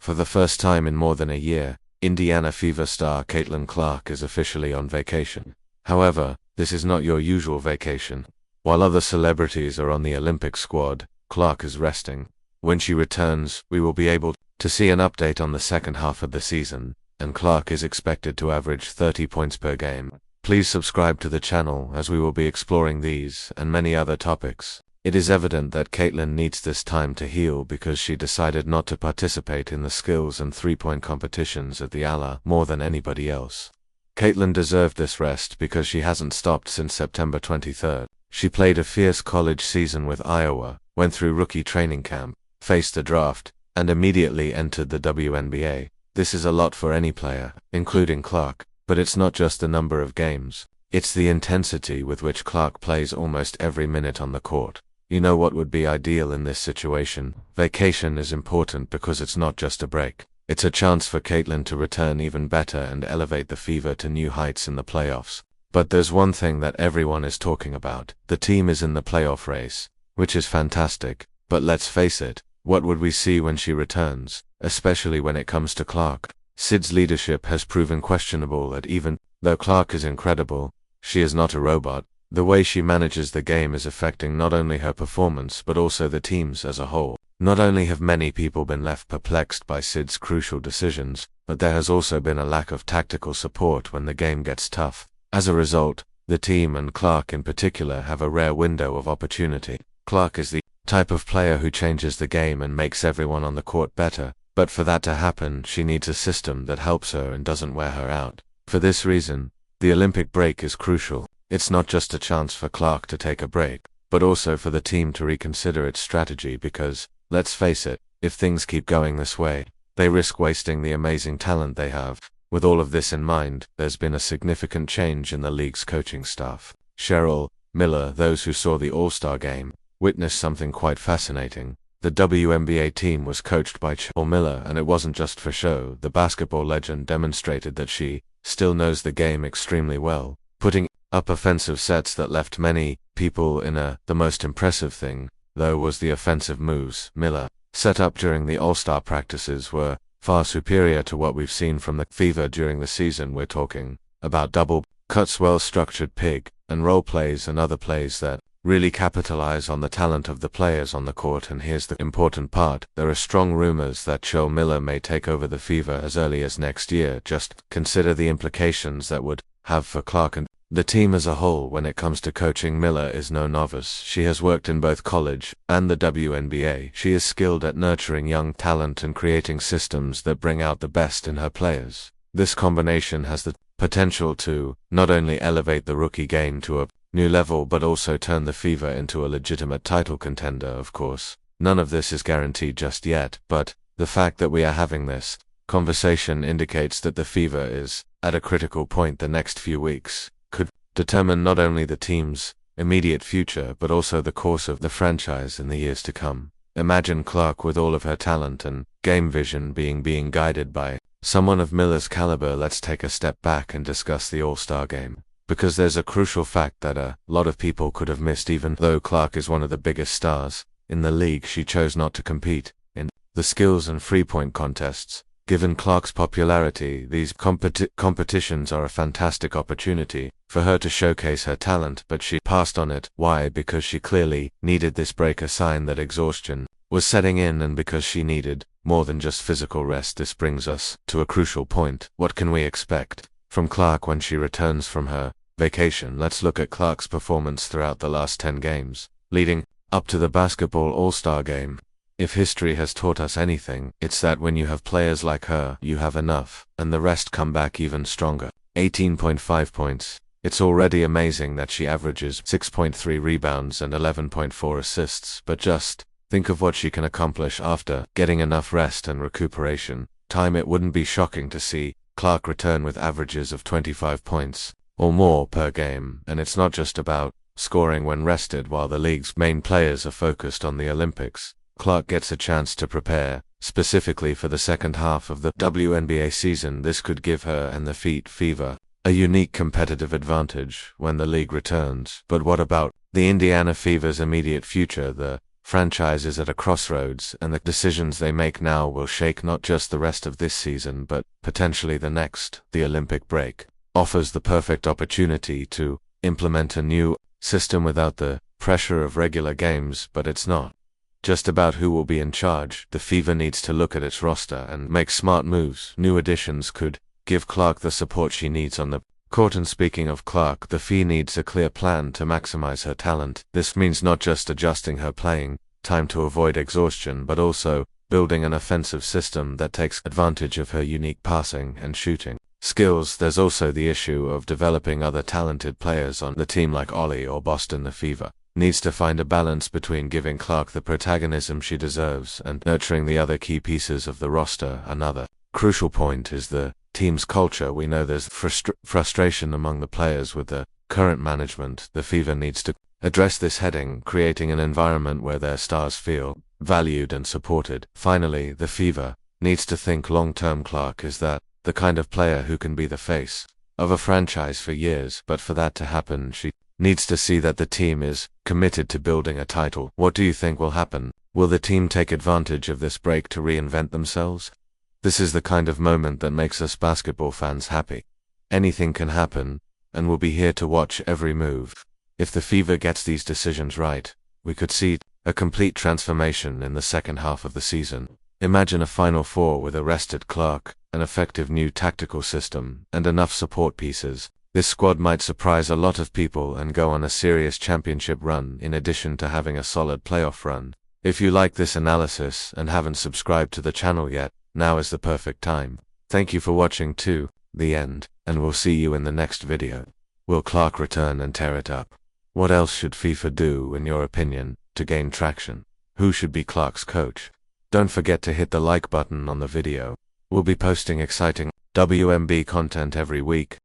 For the first time in more than a year, Indiana Fever star Caitlin Clark is officially on vacation. However, this is not your usual vacation. While other celebrities are on the Olympic squad, Clark is resting. When she returns, we will be able to see an update on the second half of the season, and Clark is expected to average 30 points per game. Please subscribe to the channel as we will be exploring these and many other topics. It is evident that Caitlin needs this time to heal because she decided not to participate in the skills and three-point competitions at the ALA more than anybody else. Caitlin deserved this rest because she hasn't stopped since September 23rd. She played a fierce college season with Iowa, went through rookie training camp, faced the draft, and immediately entered the WNBA. This is a lot for any player, including Clark, but it's not just the number of games. It's the intensity with which Clark plays almost every minute on the court. You know what would be ideal in this situation? Vacation is important because it's not just a break. It's a chance for Caitlin to return even better and elevate the Fever to new heights in the playoffs. But there's one thing that everyone is talking about. The team is in the playoff race, which is fantastic. But let's face it, what would we see when she returns, especially when it comes to Clark? Sid's leadership has proven questionable at even though Clark is incredible, she is not a robot. The way she manages the game is affecting not only her performance but also the team's as a whole. Not only have many people been left perplexed by Sid's crucial decisions, but there has also been a lack of tactical support when the game gets tough. As a result, the team and Clark in particular have a rare window of opportunity. Clark is the type of player who changes the game and makes everyone on the court better, but for that to happen, she needs a system that helps her and doesn't wear her out. For this reason, the Olympic break is crucial. It's not just a chance for Clark to take a break, but also for the team to reconsider its strategy because, let's face it, if things keep going this way, they risk wasting the amazing talent they have. With all of this in mind, there's been a significant change in the league's coaching staff. Cheryl Miller, those who saw the All-Star game, witnessed something quite fascinating. The WNBA team was coached by Cheryl Miller, and it wasn't just for show. The basketball legend demonstrated that she still knows the game extremely well, putting up offensive sets that left many people in a. The most impressive thing, though, was the offensive moves Miller set up during the All-Star practices were far superior to what we've seen from the Fever during the season. We're talking about double cuts, well-structured pick and roll plays and other plays that really capitalize on the talent of the players on the court. And here's the important part. There are strong rumors that Cheryl Miller may take over the Fever as early as next year. Just consider the implications that would have for Clark and the team as a whole. When it comes to coaching, Miller is no novice. She has worked in both college and the WNBA. She is skilled at nurturing young talent and creating systems that bring out the best in her players. This combination has the potential to not only elevate the rookie game to a new level but also turn the Fever into a legitimate title contender. Of course, none of this is guaranteed just yet, but the fact that we are having this conversation indicates that the Fever is at a critical point. The next few weeks could determine not only the team's immediate future but also the course of the franchise in the years to come. Imagine Clark with all of her talent and game vision being guided by someone of Miller's caliber. Let's take a step back and discuss the All-Star game, because there's a crucial fact that a lot of people could have missed. Even though Clark is one of the biggest stars in the league, she chose not to compete in the skills and three-point contests. Given Clark's popularity, these competitions are a fantastic opportunity for her to showcase her talent, but she passed on it. Why? Because she clearly needed this break, a sign that exhaustion was setting in, and because she needed more than just physical rest. This brings us to a crucial point. What can we expect from Clark when she returns from her vacation? Let's look at Clark's performance throughout the last 10 games, leading up to the basketball All-Star game. If history has taught us anything, it's that when you have players like her, you have enough, and the rest come back even stronger. 18.5 points. It's already amazing that she averages 6.3 rebounds and 11.4 assists, but just think of what she can accomplish after getting enough rest and recuperation time. It wouldn't be shocking to see Clark return with averages of 25 points or more per game. And it's not just about scoring when rested. While the league's main players are focused on the Olympics, Clark gets a chance to prepare specifically for the second half of the WNBA season. This could give her and the Fever a unique competitive advantage when the league returns. But what about the Indiana Fever's immediate future? The franchise is at a crossroads, and the decisions they make now will shake not just the rest of this season but potentially the next. The Olympic break offers the perfect opportunity to implement a new system without the pressure of regular games, but it's not just about who will be in charge. The Fever needs to look at its roster and make smart moves. New additions could give Clark the support she needs on the court, and speaking of Clark, the Fee needs a clear plan to maximize her talent. This means not just adjusting her playing time to avoid exhaustion, but also building an offensive system that takes advantage of her unique passing and shooting skills. There's also the issue of developing other talented players on the team like Ollie or Boston. The Fever needs to find a balance between giving Clark the protagonism she deserves and nurturing the other key pieces of the roster. Another crucial point is the team's culture. We know there's frustration among the players with the current management. The Fever needs to address this heading, creating an environment where their stars feel valued and supported. Finally, the Fever needs to think long-term. Clark is the kind of player who can be the face of a franchise for years, but for that to happen, she needs to see that the team is committed to building a title. What do you think will happen? Will the team take advantage of this break to reinvent themselves? This is the kind of moment that makes us basketball fans happy. Anything can happen, and we'll be here to watch every move. If the Fever gets these decisions right, we could see a complete transformation in the second half of the season. Imagine a Final Four with a rested Clark, an effective new tactical system, and enough support pieces. This squad might surprise a lot of people and go on a serious championship run in addition to having a solid playoff run. If you like this analysis and haven't subscribed to the channel yet, now is the perfect time. Thank you for watching to the end, and we'll see you in the next video. Will Clark return and tear it up? What else should FIFA do, in your opinion, to gain traction? Who should be Clark's coach? Don't forget to hit the like button on the video. We'll be posting exciting WNBA content every week.